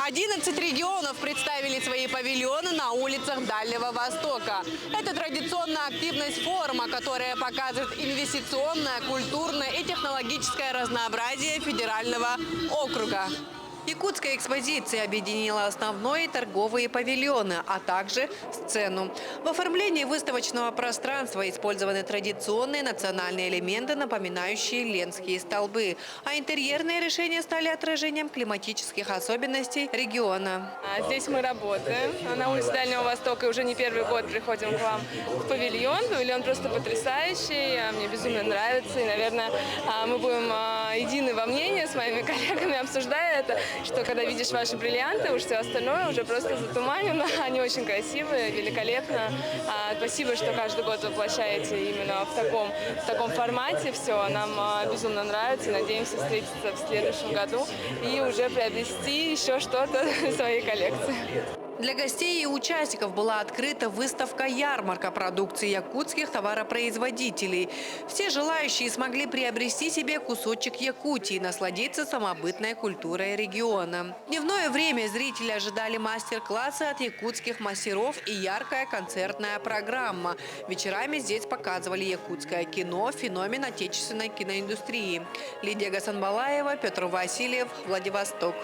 11 регионов представили свои павильоны на улицах Дальнего Востока. Это традиционная активность форума, которая показывает инвестиционное, культурное и технологическое разнообразие федерального округа. Якутская экспозиция объединила основные торговые павильоны, а также сцену. В оформлении выставочного пространства использованы традиционные национальные элементы, напоминающие ленские столбы, а интерьерные решения стали отражением климатических особенностей региона. Здесь мы работаем на улице Дальнего Востока, и уже не первый год приходим к вам в павильон. Павильон просто потрясающий, мне безумно нравится, и, наверное, мы будем едины во мнении с моими коллегами, обсуждая это, что когда видишь ваши бриллианты, уж все остальное уже просто затуманено. Они очень красивые, великолепно. Спасибо, что каждый год воплощаете именно в таком формате все. Нам безумно нравится. Надеемся встретиться в следующем году и уже приобрести еще что-то в своей коллекции. Для гостей и участников была открыта выставка-ярмарка продукции якутских товаропроизводителей. Все желающие смогли приобрести себе кусочек Якутии и насладиться самобытной культурой региона. В дневное время зрители ожидали мастер-классы от якутских мастеров и яркая концертная программа. Вечерами здесь показывали якутское кино, феномен отечественной киноиндустрии. Лидия Гасанбалаева, Петр Васильев, Владивосток.